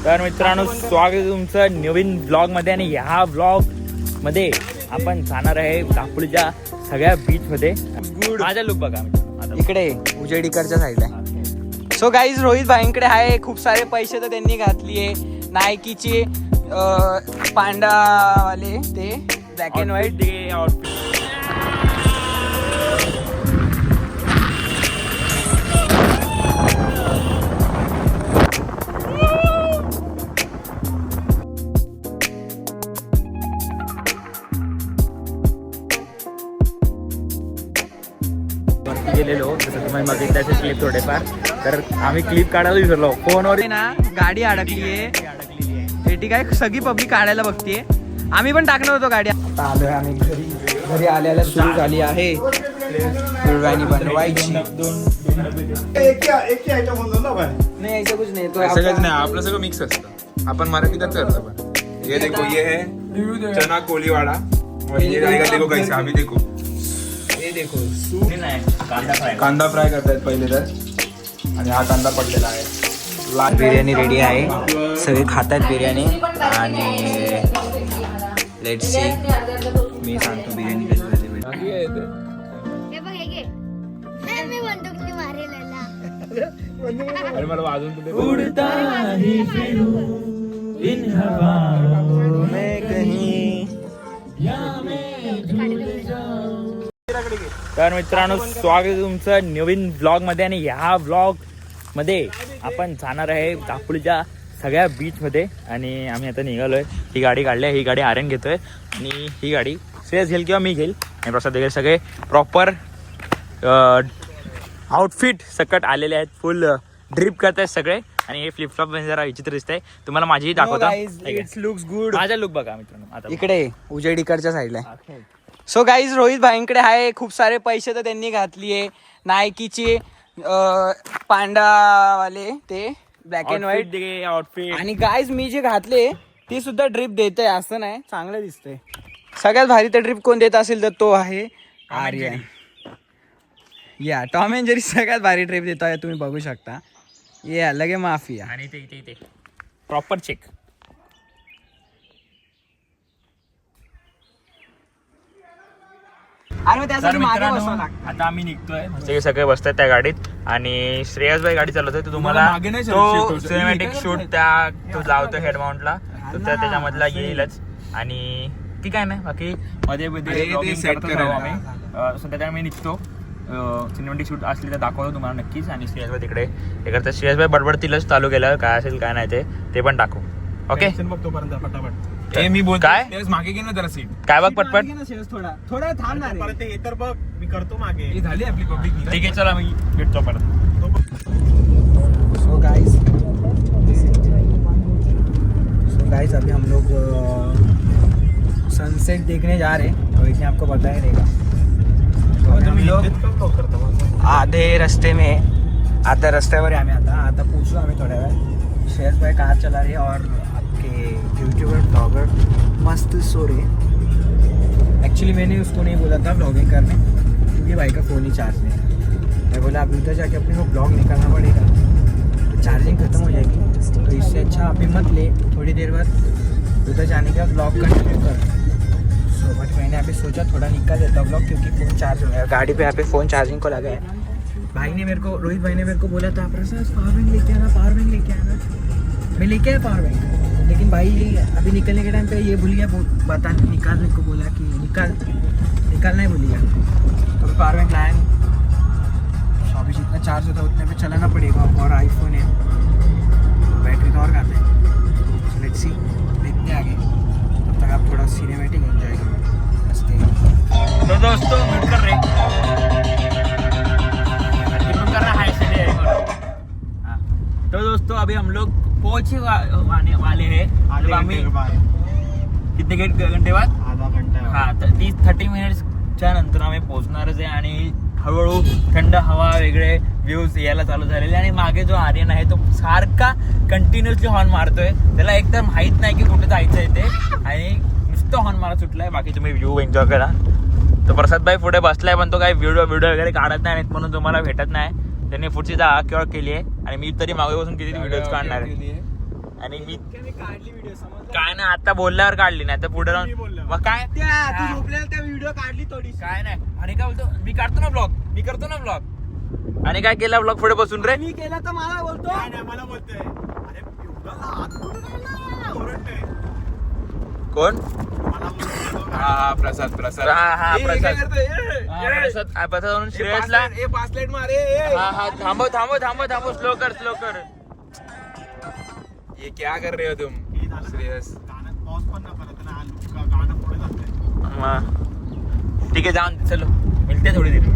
तर मित्रांनो, स्वागत आहे तुमचं नवीन ब्लॉग मध्ये. आणि ह्या ब्लॉग मध्ये आपण जाणार आहे दापोलीच्या सगळ्या बीच मध्ये. माझा लुक बघा इकडे उजेडीकरच्या साईडला. सो गाईज, रोहित भाईंकडे आहे खूप सारे पैसे, तर त्यांनी घातली आहे नायकीचे पांडावाले ते ब्लॅक अँड व्हाईट आउटफिट. गेलेलो जसं तुम्ही बघितलं असेल क्लिप थोडेफार. तर आम्ही क्लिप काढायला विसरलो फोनवर ना. गाडी अडकली आहे, ठीक आहे. सगळी पब्लिक काढायला बघतीये. आम्ही पण टाकणार होतो गाडी. आता आलोय आम्ही घरी आल्याला सुरू झाली आहे बिर्याणी बनवायची. नाही ऐसा कुछ नहीं, तो सगळंच नाही, आपलं सगळं मिक्स असतं. आपण मराठीतच करतो. पण ये देखो, ये है चना कोलीवाड़ा और ये रहेगा, देखो कैसा अभी देखो. हे देखो कांदा फ्राय करतायत पहिले तर, आणि हा कांदा पडलेला आहे. बिर्याणी रेडी आहे, सगळे खातात बिर्याणी. आणि लेट्स सी, मी सांगतो बिर्याणी कशी झाली. आणि मला वाजून उड़ता ही फिरूं इन हवाओं में कहीं या मैं झूल जाऊं. तर मित्रांनो, स्वागत आहे तुमचं नवीन ब्लॉग मध्ये. आणि ह्या ब्लॉग मध्ये आपण जाणार आहे दापोलीच्या सगळ्या बीच मध्ये. आणि आम्ही आता निघालोय. ही गाडी काढली, ही गाडी आर्यन घेतोय आणि ही गाडी श्रेयस घेईल किंवा मी घेईल. आणि प्रसाद वगैरे सगळे प्रॉपर आउटफिट सकट आलेले आहेत, फुल ड्रिप करत आहेत सगळे. आणि हे फ्लिपफ्लॉप जरा विचित्र दिसतंय. तुम्हाला माझी दाखवतो. It's looks good. माझा लुक बघा मित्रांनो आता इकडे उजेडीकरच्या साईडला. सो गाईज, रोहित भाईंकडे आहे खूप सारे पैसे, तर त्यांनी घातली आहे नायकीचे पांडावाले ते ब्लॅक अँड व्हाईट आउटफिट. आणि गाईज, मी जे घातले ते सुद्धा ड्रिप देत आहे, असं नाही, चांगलं दिसतंय. सगळ्यात भारी तर ड्रिप कोण देत असेल तर तो आहे आर्यन. या टॉम अँड जेरी सगळ्यात भारी ड्रिप देतोय, तुम्ही बघू शकता. ये लगे माफिया. आणि ते प्रॉपर चेक. तर मित्रांनो, आता आम्ही निघतोय. सगळे बसतात त्या गाडीत. आणि श्रेयस भाई गाडी चालवतोय. तर तुम्हाला तो सिनेमॅटिक शूट तो लावतो हेड माउंटला, तर त्याच्यामधला येईलच. आणि की काय नाही, बाकी मध्ये मध्ये सेट करावं आम्ही. त्याच्यामुळे मी निघतो. सिनेमॅटिक शूट असली तर दाखवतो तुम्हाला नक्कीच. आणि श्रेयस भाई तिकडे हे करतात. श्रेयस भाई बडबडतीलच चालू केलं, काय असेल काय नाही ते पण टाकू. ओके, फटाफट. मी बोल काय मागे घे ना जरा सीट. काय बघ पटपट. थोडा थांब ना. हे तर बघ, मी करतो मागे. झाली आपली पब्लिक. ठीक आहे, चला मी भेटतो परत. सो गाइस अभी हम लोग सनसेट देखने जा रहे हैं, और इसने आपको बताया रहेगा. हम लोग आधे रस्त्यावर आहे आम्ही. आता पोचलो आम्ही थोड्या वेळ. शेअर बाय कार चला रही और आपके यूट्यूबर ब्लॉगर मस्त सो रहे. एक्चुअली मैंने उसको नहीं बोला था ब्लॉगिंग करने, क्योंकि भाई का फ़ोन ही चार्ज नहीं है. मैं बोला अभी उधर जाके अपने को ब्लॉग निकालना पड़ेगा, तो चार्जिंग ख़त्म हो जाएगी. तो इससे अच्छा अभी मत ले, थोड़ी देर बाद उधर जाने का ब्लॉग कंटिन्यू कर. सो बट मैंने अभी सोचा थोड़ा निकाल देता ब्लॉग, क्योंकि फ़ोन चार्ज हो गया. गाड़ी पे यहाँ पे फ़ोन चार्जिंग को लगा है. रोहित भाई ने मेरे को बोला था प्रसाद पावर बैंक लेके आना. मैं लेके आया पावर बैंक, लेकिन भाई अभी निकलने के टाइम पे ये भूल गया बता निकालने को बोला कि निकालना ही भूल गया. तो पावर बैंक लाया नहीं. अभी जितना चार्ज होता है उतने पे चलाना पड़ेगा. और आईफोन है, बैटरी तो और खाते हैं. लेट्स सी, देखते आगे. तब तक आप थोड़ा सिनेमैटिक एंजॉय करो रास्ते. तो दोस्तों म्यूट कर रहा है इसलिए. तो दोस्तों अभी हम लोग पहुंचे वाले हैं. कितने घंटे बाद? आधा घंटा. हा, 30 मिनिट्सच्या नंतर आम्ही पोहोचणारच आहे. आणि हळूहळू थंड हवा, वेगळे व्ह्यूज यायला चालू झालेले. आणि मागे जो आर्यन आहे तो सारखा कंटिन्युअसली हॉर्न मारतोय. त्याला एकतर माहित नाही की कुठे जायचं आहे ते, आणि नुसतं हॉर्न मारत सुटलाय. बाकी तुम्ही व्ह्यू एन्जॉय करा. तो प्रसाद भाई पुढे बसलाय, पण तो काही व्हिडिओ वगैरे काढत नाही, म्हणून तुम्हाला भेटत नाही. त्यांनी पुढची जागा केवळ केली आहे. आणि मी तरी मागे बसून किती व्हिडिओज काढणार आहे. आणि मी काढली व्हिडिओ समज काय नाही आता बोलल्यावर काढली नाही तर पुढे राहून मग काय त्या झोपलेला त्या व्हिडिओ काढली थोडी काय नाही आणि काय बोलतो मी काढतो ना ब्लॉग मी करतो ना ब्लॉग आणि काय केला ब्लॉग पुढे बसून रे मी केला तर मला बोलतो मला बोलतोय अरे एवढा हात कुठं काढला? ओरडतोय. कोण मला बोलतोय, हा प्रसाद प्रसाद हा ए, काय प्रसाद करतोय? हा, प्रसाद म्हणून श्रेयसला ए, 5 लाईट मारे ए. हा हा थांबव स्लो कर ये क्या कर रहे हो तुम हे झालं. श्रेयस गाणं पॉज पण न करत ना गाणं पुढे जातंय. हाँ, ठीक है जाओ चलो मिलते हैं थोड़ी देर में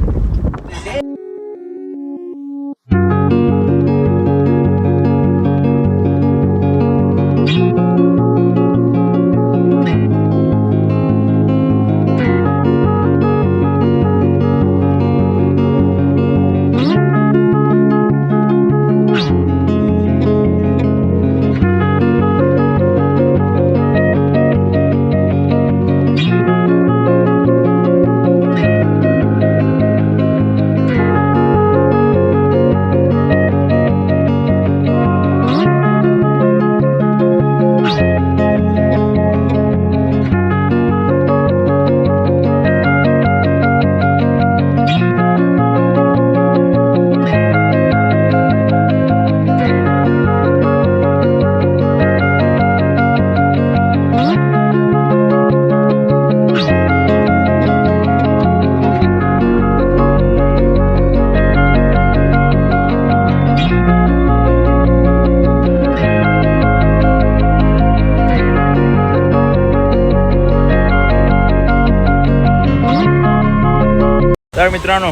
तर मित्रांनो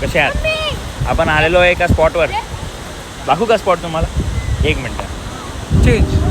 कसे आहात आपण आलेलो आहे एका स्पॉटवर दाखवू का स्पॉट तुम्हाला 1 मिनिट चेंज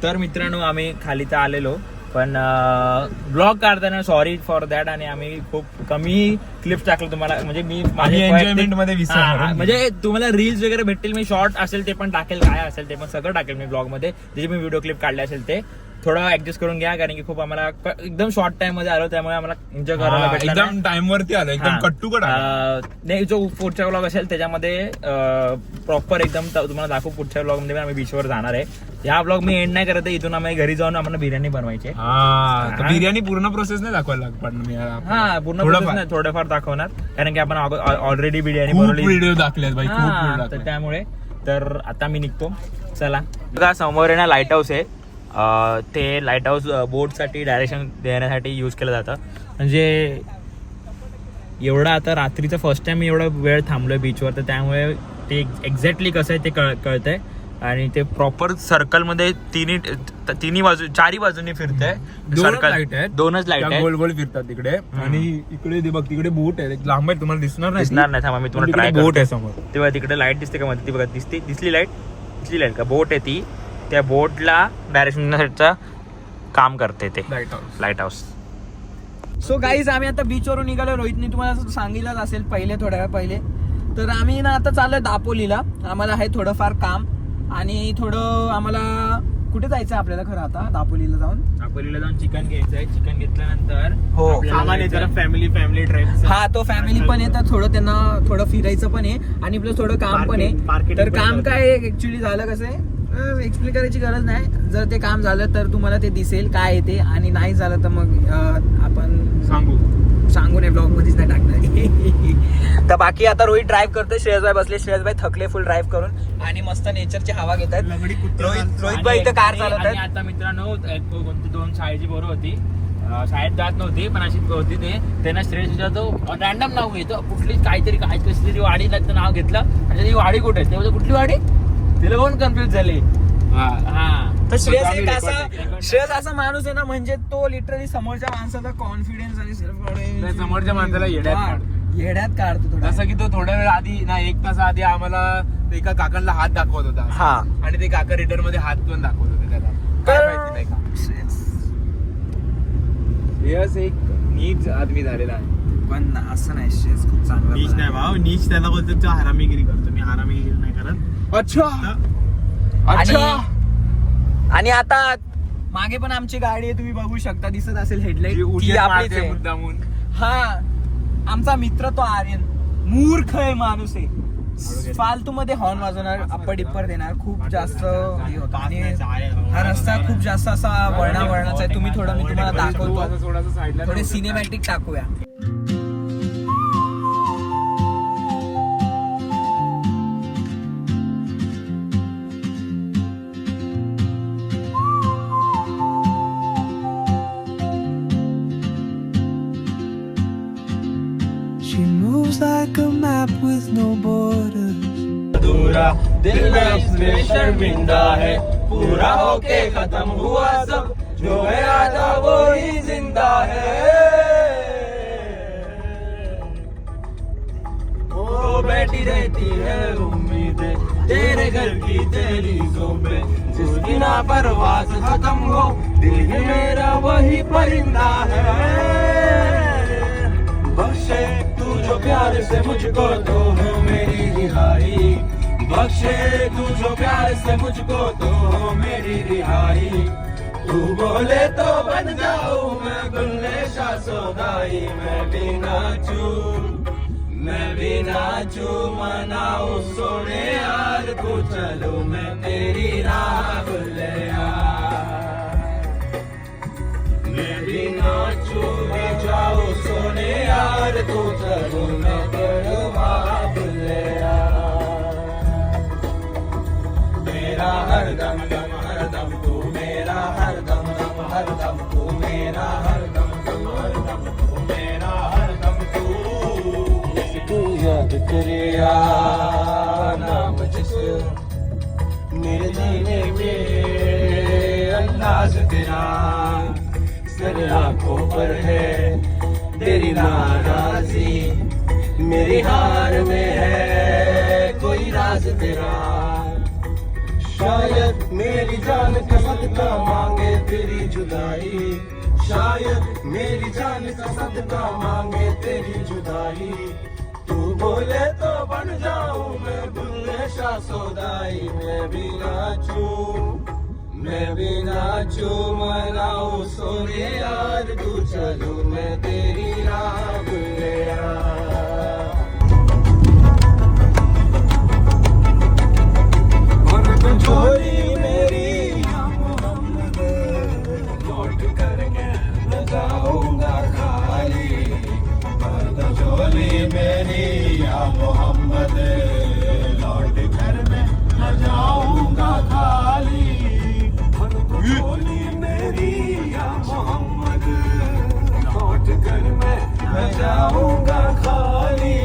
तर मित्रांनो आम्ही खाली तर आलेलो पण ब्लॉग काढताना सॉरी फॉर दॅट आणि आम्ही खूप कमी क्लिप्स टाकलो तुम्हाला म्हणजे मी आम्ही enjoyment मध्ये विसरलो. हा, म्हणजे तुम्हाला रील्स वगैरे भेटतील मी शॉर्ट असेल ते पण टाकेल काय असेल ते पण सगळं टाकेल मी ब्लॉग मध्ये जे मी व्हिडिओ क्लिप काढले असेल ते थोडं ऍडजस्ट करून घ्या कारण की खूप आम्हाला एकदम शॉर्ट टाइम मध्ये आलो त्यामुळे आम्हाला एन्जॉय करायला भेटला नाही. एकदम टाइम वरती आलो एकदम हा. कट्टू कट नाही जो पुढच्या ब्लॉग असेल त्याच्यामध्ये प्रॉपर एकदम तुम्हाला दाखवू पुढच्या ब्लॉग मध्ये आम्ही बीचवर जाणार आहे. ह्या ब्लॉग मी एंड नाही करत आहे इथून आम्ही घरी जाऊन आम्हाला बिर्याणी बनवायची आहे. हा बिर्याणी पूर्ण प्रोसेस नाही दाखवायला पण हा पूर्ण process नाही थोडंफार दाखवणार कारण की आपण ऑलरेडी बिर्याणी खूप बनवली व्हिडिओ दाखलेत भाई खूप हा, व्हिडिओ तर दाखले त्यामुळे तर आता मी निघतो चला बघा समोर आहे ना लाईट हाऊस आहे ते लाईट हाऊस बोटसाठी डायरेक्शन देण्यासाठी यूज केलं जातं म्हणजे एवढा आता रात्रीचं फर्स्ट टाइम एवढा वेळ थांबलोय बीचवर तर त्यामुळे ते एक्झॅक्टली कसं आहे ते कळतंय आणि ते प्रॉपर सर्कलमध्ये तिन्ही बाजू चारही बाजूनी फिरतंय दोनच लाईट आहे गोल गोल फिरतात तिकडे आणि इकडे बघ तिकडे बोट आहे लांब आहे तुम्हाला दिसणार नाही दिसणार नाही थांबा मी तुम्हाला ट्राय बोट आहे समोर तेव्हा तिकडे लाईट दिसते का मध्ये ती बघा दिसली लाईट का बोट आहे ती त्या बोटला डायरेक्शन देण्यासाठीचं काम करते ते लाईट हाऊस. सो गाईज आम्ही आता बीचवरून निघालो. रोहितने तुम्हाला असं सांगितलंच असेल थोड्या वेळ पहिले तर आम्ही ना आता चाललोय दापोलीला. आम्हाला आहे थोडंफार काम आणि थोडं आम्हाला कुठे जायचं आपल्याला खरं आता दापोलीला जाऊन चिकन घ्यायचंय. चिकन घेतल्यानंतर हो फॅमिली ट्रिप हा तो फॅमिली पण आहे तर थोडं त्यांना थोडं फिरायचं पण आहे आणि प्लस थोडं काम पण आहे. Marketing तर पण काम करायचं. काय ऍक्च्युली झालं कसं आहे एक्सप्लेन करायची गरज नाही. जर ते काम झालं तर तुम्हाला ते दिसेल काय आहे ते आणि नाही झालं तर मग आपण सांगू नये ब्लॉग मध्येच नाही टाकणार. तर बाकी आता रोहित ड्राईव्ह करतोय. श्रेयसभाई बसले. श्रेयसभाई थकले फुल ड्राईव्ह करून आणि मस्त नेचरची हवा घेत आहेत. रोहित भाई इथं कार चालवत आणि आहेत. आता मित्रांनो कोणती 2 शाळेची पोरं होती शाळेत जात नव्हती पण अशीच होती ते. त्यांना श्रेयस विचारतो रॅन्डम नाव घेतो कुठली काहीतरी कसली तरी वाडी नाव घेतलं आणि ती वाडी कुठे आहे ते कुठली वाडी तिला पण कन्फ्युज झाले. तर श्रेयस असा माणूस आहे ना म्हणजे तो लिटरली समोरच्या माणसाचा कॉन्फिडन्स आणि सेल्फ समोरच्या माणसाला येड्यात काढतो थोडा. जसं की तो थोड्या वेळ आधी ना 1 तास आधी आम्हाला एका काकांना हात दाखवत होता. हा आणि ते काका रिटर्न मध्ये हात पण दाखवत होते त्याला. काय माहिती नाही का श्रेयस एक नीच आदमी झालेला आहे. पण असं नाही श्रेयस खूप चांगला नीच नाही भाऊ, नीच त्याला बोलतो तो हरामीगिरी करतो. मी हरामीगिरी नाही करत. अच्छा आणि आता मागे पण आमची गाडी आहे तुम्ही बघू शकता दिसत असेल हेडलाईट मुद्दामून. हा आमचा मित्र तो आर्यन मूर्ख आहे माणूस आहे फालतू मध्ये हॉर्न वाजवणार अप्पर देणार खूप जास्त हे होतं. आणि हा रस्ता खूप जास्त असा वळणाचा आहे. तुम्ही थोडं मी तुम्हाला दाखवतो थोडासा साईडला थोडे सिनेमॅटिक टाकूया. She moves like a map with no borders. अधूरा दिल में इसमें शर्मिंदा है पूरा होके खत्म हुआ सब जो है आधा वो ही जिंदा है. वो बैठी रहती है उम्मीदें तेरे घर की तेरी ज़ोंबे जिसकी ना परवाज़ खत्म हो दिल ही मेरा वही परिंदा है. बख्शे तू जो प्यार से मुझको तो हो मेरी रिहाई बख्शे तू जो प्यार से मुझको तो हो मेरी रिहाई. तू बोले तो बन जाऊं मैं गुल्ले शाह सौदाई मैं भी नाचूं मनाऊं सोने यार तू चलूं मैं तेरी राह बुल्ले मैं भी नाचूं भी जाऊं सोने यार तू चलूं मैं तेरी राह बुल्ले मेरा हर दम दम हर दम तू मेरा हर दम दम हर दम तू मेरा हर दम दम हर दम तू मेरा हर दम तू याद करे नाम जिस मेरे जीने में अंदाज तेरा तेरे आंखों पर है तेरी नाराजी मेरी हार में है कोई राज तेरा. शायद मेरी जान का सदका मांगे तेरी जुदाई शायद मेरी जान का सदका मांगे तेरी जुदाई. तू बोले तो बन जाऊं मैं बुल्ले शाह सौदाई मैं भी नाचूं मनाऊं सोने यार तू चलूं मैं तेरी राह बुल्ले झोली मेरी लौट कर न जाऊंगा खाली झोली मेरी या मोहम्मद लौट कर न जाऊंगा खाली झोली मेरी या मोहम्मद लौट कर न जाऊंगा खाली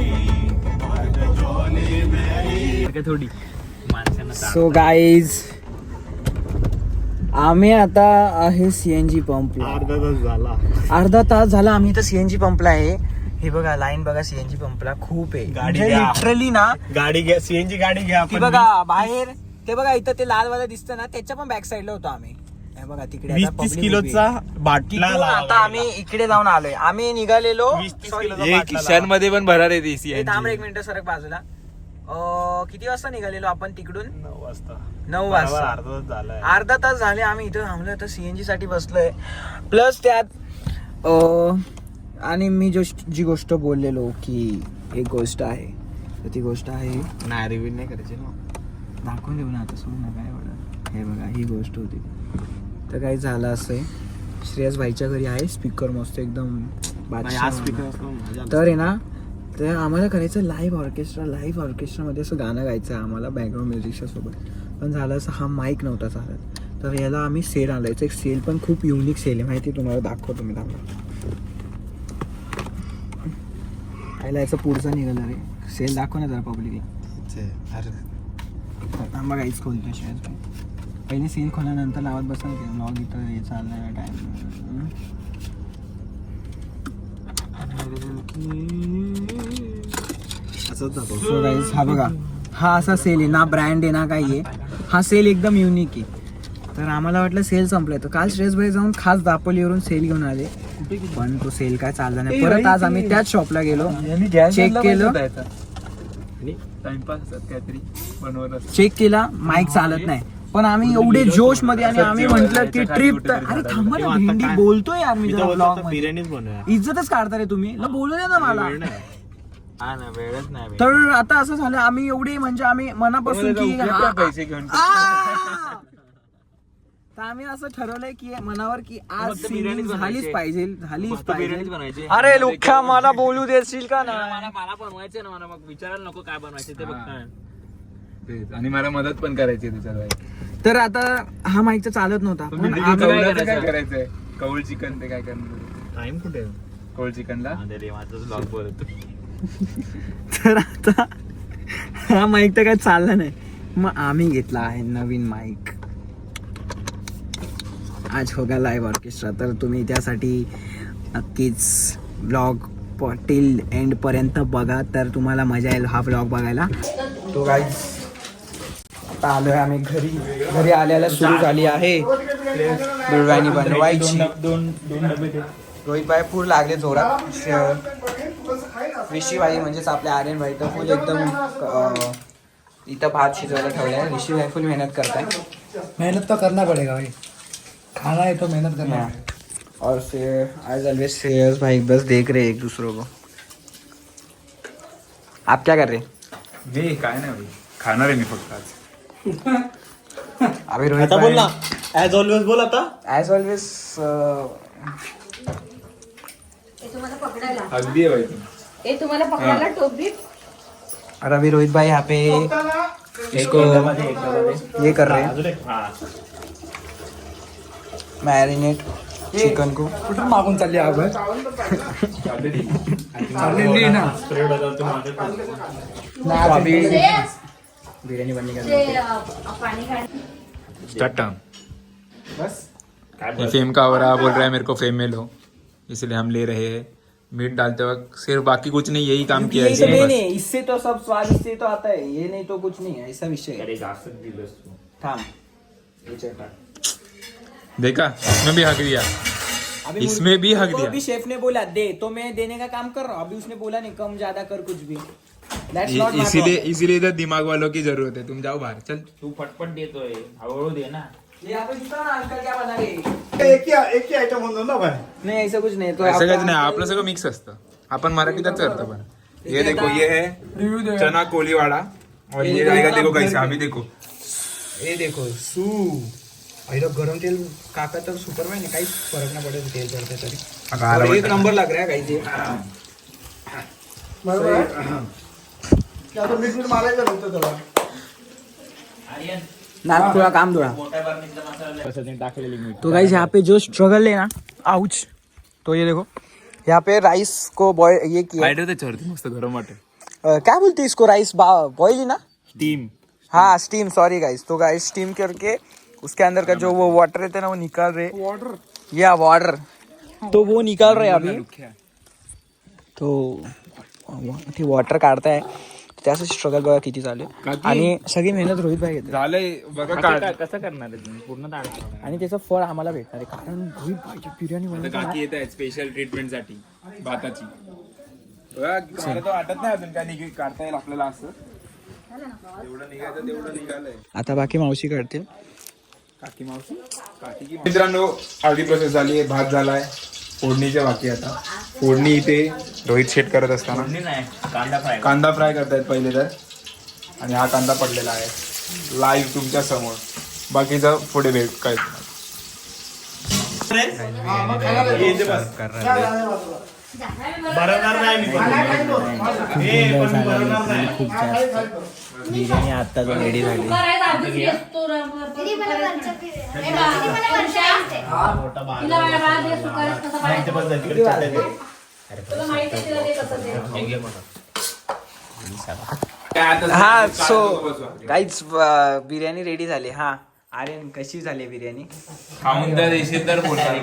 झोली मेरी थोडी. सो गाईज आम्ही आता आहे सीएनजी पंपला. अर्धा तास झाला आम्ही इथं सीएनजी पंपला आहे. हे बघा लाईन बघा सीएनजी पंपला खूप आहे लिटरली ना. गाडी घ्या सीएनजी गाडी घ्या. ती बघा बाहेर ते बघा इथं ते लालवाला दिसतं ना त्याच्या पण बॅक साईडला होतो आम्ही. हे बघा तिकडे 20-30 किलोचा बाटला आता आम्ही इकडे जाऊन आलोय. आम्ही निघालेलो किशन मध्ये पण भरार आहे ती. थांब एक मिनिट सरक बाजूला. किती वाजता निघालेलो आपण तिकडून 9 वाजता. अर्धा तास झाले आम्ही इथं थांबलोय. तर सीएनजी साठी बसलोय प्लस त्यात आणि मी जी गोष्ट बोललेलो की एक गोष्ट आहे तर ती गोष्ट आहे नाही रिव्ह्यू नाही करायची ना. दाखवून देऊ ना आता सोड ना काय एवढं. हे बघा ही गोष्ट होती. तर काही झालं असं आहे श्रेयस भाईच्या घरी आहे स्पीकर मस्त एकदम तर आहे ना. तर आम्हाला करायचं लाईव्ह ऑर्केस्ट्रामध्ये असं गाणं गायचं आहे आम्हाला बॅकग्राऊंड म्युझिकच्या सोबत. पण झालं असं हा माईक नव्हता चालत तर याला आम्ही सेल आणायचं. एक सेल पण खूप युनिक सेल आहे माहिती, तुम्हाला दाखवतो मी थांबा. याला याचं पुढचं निघालं रे सेल, दाखव ना जरा पब्लिकला. थांबा काहीच खोलतो शेअर. पहिले सेल खोल्यानंतर लावत बसाल ते ब्लॉग. इथं हे चाललं टाईम. सो गाईज हा बघा, हा असा सेल आहे ना, ब्रँड आहे ना काही आहे. हा सेल एकदम युनिक आहे. तर आम्हाला वाटलं सेल संपलाय, तर काल श्रेयस भाई जाऊन खास दापोलीवरून सेल घेऊन आले, पण तो सेल काय चालला नाही. परत आज आम्ही त्याच शॉपला गेलो, चेक केलं, चेक केला, माईक चालत नाही. पण आम्ही एवढे जोश मध्ये आणि आम्ही म्हंटल की ट्रिप तर, अरे थांबा ना, भेंडी बोलतोय यार मी जरा ब्लॉग मध्ये. इज्जतच काढता रे तुम्ही, बोलू द्या ना मला. तर आता असं झालं, आम्ही एवढे म्हणजे आम्ही मनापासून की पैसे घेऊन तर आम्ही असं ठरवलंय की मनावर की आज सिंगिंग झालीच पाहिजे. अरे लोख्या मला बोलू देशील का ना. मला बनवायचं ना, मला मग विचारायला नको काय बनवायचं ते बघता. आणि मला मदत पण करायची त्याच्यात. तर आता हा माईकचा चालत नव्हता, पण काय करायचंय, कौल चिकन ते काय करणार. टाइम कुठे कौल चिकनला ब्लॉग बोलतो. तर आता हा माईक तर काय चालला नाही, मग आम्ही घेतला आहे नवीन माईक. आज होगा लाईव्ह ऑर्केस्ट्रा. तर तुम्ही त्यासाठी नक्कीच ब्लॉग टिल एंड पर्यंत बघा, तर तुम्हाला मजा येईल हा ब्लॉग बघायला. तो गाईज आता आलोय आम्ही घरी. घरी आल्याला सुरू झाली आहे बिर्याणी बनवायची. रोहित भाई फुल लागले जोरात. ऋषी भाई म्हणजेच आपले आर्यन भाई तर फुल एकदम इथं भात शिजवायला ठेवलाय. ऋषी भाई फुल मेहनत करताय. मेहनत तो करना पड़ेगा भाई, खाना है तो मेहनत करना है. और आज ऑलवेज श्रेयस भाई बस देख रहे एक दूसरों को. आप क्या कर रहे? मी काय नाही खाणार आहे मी फक्त आज. अभी रोहित बोल ना, ऍज ऑलवेज बोल आता. ॲज ऑलवेज तुम्हाला पकडायला अगदी आहे बाई तू. तुम्हाला पकडायला टोप दे. और अभी रोहित भाई यहाँ पे इसको ये कर रहे हैं मैरिनेट चिकन को. कुठून मागून चालली आग चाललेली ना. अभी बिरयानी बनने का पाणी काढ. स्टार्ट टाइम बस. ये फेम का हो रहा, बोल रहा है मेरे को फेम में लो, इसलिए हम ले रहे हैं. मीट डालते वक्त सिर्फ, बाकी कुछ नहीं, यही काम किया ये तो है. नहीं, इससे तो सब स्वाद इससे तो आता है, ये नहीं तो कुछ नहीं है, ऐसा विषय है. थाम देखा, इसमें भी हक दिया, अभी इसमें भी हक मुझको दिया. भी शेफ ने बोला दे, तो मैं देने का काम कर रहा हूँ. अभी उसने बोला नहीं कम ज्यादा कर कुछ भी. That's not my problem. इसीलिए इधर दिमाग वालों की जरूरत है. तुम जाओ बाहर, चल. तू फटफट देतोय, हळूहळू दे ना. यहाँ पे जितना ना अंकल क्या बना रहे. एक ही आयटम म्हणतो ना भाई. नहीं ऐसा कुछ नहीं. तो असं काहीच नाही, आपलं सगळं मिक्स असतं. आपण मराठीतच करतो. पण ये देखो, ये है चना कोलीवाड़ा और ये आएगा. देखो कैसे, अभी देखो, ये देखो सू गरम तेल काका तर सुपर है, काहीच फरक नाही पडेल तेल करते तरी. और एक नंबर लग रहा है काही ते. आता मीठ मारायचं नव्हतं त्याला. नाक थोड़ा काम थोड़ा. तो गाइस यहाँ पे जो स्ट्रगल है ना, आउच. तो ये देखो यहाँ पे राइस को बॉयल ये किया. मस्त गरम वाटेल. क्या बोलते हैं इसको, राइस बॉयल ही ना. स्टीम. हाँ स्टीम, सॉरी गाइस. तो गाइस स्टीम करके उसके अंदर का जो वो वाटर रहता है ना, वो निकाल रहे. वाटर तो वो निकाल रहे अभी. तो ते वॉटर काढताय. त्याचं स्ट्रगल बघा किती चालू आहे. आणि सगळी मेहनत रोहित भाई घेतात. झालंय बघा. काढ. कसं करणार आहे तुम्ही? पूर्ण डाळ. आणि त्याचं फळ आम्हाला भेटणार आहे, कारण रोहित भाईची बिर्याणी आता बनवते ना. काकी येत आहेत स्पेशल ट्रीटमेंट साठी भाताची. बघा, मला तर वाटत नाही अजून काय काढता येईल आपल्याला असं. जेवढं निघायचं तेवढं निघालंय. आता बाकी मावशी काढते. काकी मावशी, काकी की मित्रांनो, अर्धी प्रोसेस झाली आहे. भात झालाय, फोडणीच्या बाकी. आता फोडणी इथे रोहित शेट करत असताना नाही, कांदा फ्राय. कांदा फ्राय करतायत पहिले तर. आणि हा कांदा पडलेला आहे लाईव्ह तुमच्या समोर. बाकीचं पुढे भेट काय. भरवणार नाही मी खूप जास्त बिर्याणी आता जो रेडी झाली. हा सो काहीच बिर्याणी रेडी झाली. हा आर्यन कशी झाली बिर्याणी? खाऊन तर देशील तर बोलणार.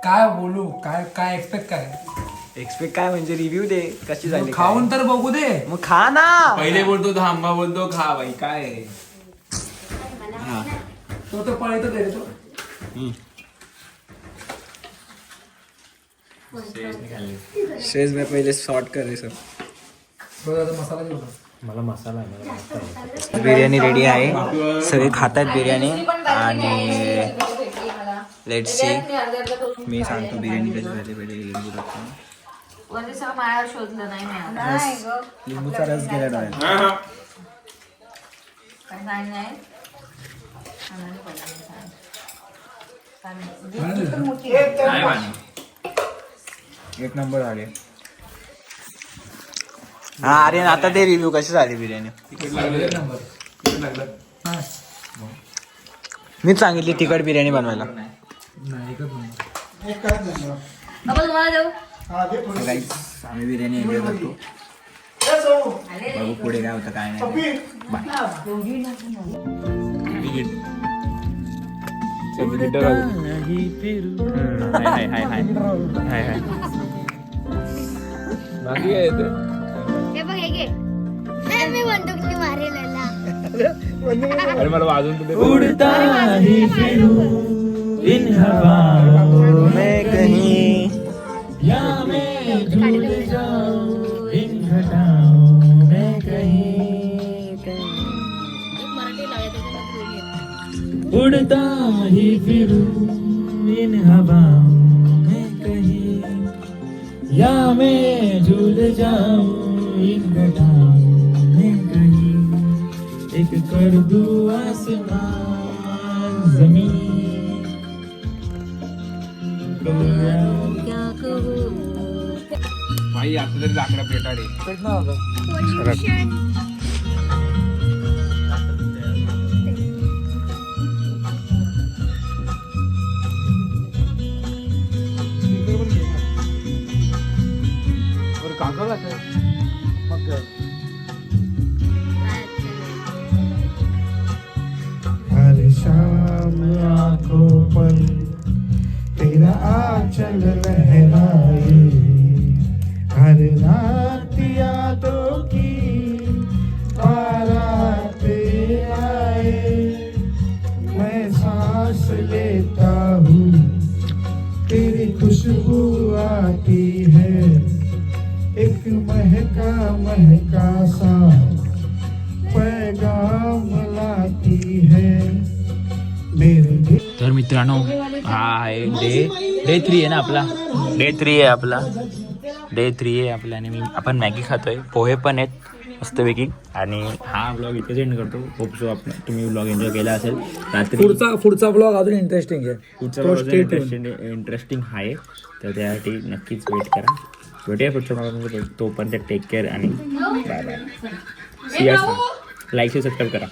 काय बोलू काय काय एक्सपेक्ट काय एक्सपेक्ट काय म्हणजे रिव्ह्यू दे कशी झाली खाऊन तर बघू दे. मग खा ना. पहिले बोलतो थांबा बोलतो खा बाई काय आहे? तो तर पळतो दे रे तो. शेज में पहिले सॉर्ट कर रे सब. बघ आता मसाला घेऊ का? बिर्याणी रेडी आहे. सगळे खातात बिर्याणी आणि लेट्स सी. मी सांगतो बिर्याणी कशी झाली. पहिले लिंबू टाकतो. माळा शोधलं नाही मिळालं. लिंबूचा रस गेला डोळ्यात. काय नाही नाही मानी. एक नंबर झाले. हा आर्यन आता ते रिव्ह्यू कशी झाली बिर्याणी. तिकीट लागलं एक नंबर. तिकीट लागलं. मीच सांगितली तिखट बिर्याणी बनवायला. नाही एकच नंबर. तुम्हाला देऊ Guys, आम्ही बिर्याणी एन्जॉय करतो. बघू पुढे काय होतं काय नाही. बाय. तिकीट. चल, तिकीट टाका. हाय हाय हाय हाय हाय. बाकी काय येतं? हे बघ हे घे. मी बंदुकनी मारेला. अरे मला वाजून तुझे उड़ता ही फिरूं इन हवाओं में कहीं, या मैं झूल जाऊं इन घटाओं में कहीं. उड़ता ही फिरूं इन हवाओं में कहीं, या मैं झूल जाऊं इन घटाओं में कहीं. एक कर दूं आसमान जमीन, क्या कहूँ. भाई आता तरी लाकडा पेटाडे. हर शाम आंखों पर तेरा आंचल लहराए, हर रात यादों की बाराते आए. मैं सांस लेता हूँ तेरी खुशबू आती है, एक महका महका सा पैगाम लाती है मेरे दिल. तर मित्रांनो हा आहे डे 3 आहे ना आपला. डे 3 आहे आपला. आणि आपण मॅगी खातोय. पोहे पण आहेत मस्तपैकी. आणि हा ब्लॉग इथे एंड करतो. होप सो तुम्ही ब्लॉग एन्जॉय केला असेल. रात्री पुढचा ब्लॉग अजून इंटरेस्टिंग आहे. इंटरेस्टिंग आहे. तर त्यासाठी नक्कीच वेट करा. भेटूया पुढच्या ब्लॉगमध्ये. तोपर्यंत टेक केअर आणि बाय बाय. लाईक सबस्क्राईब करा.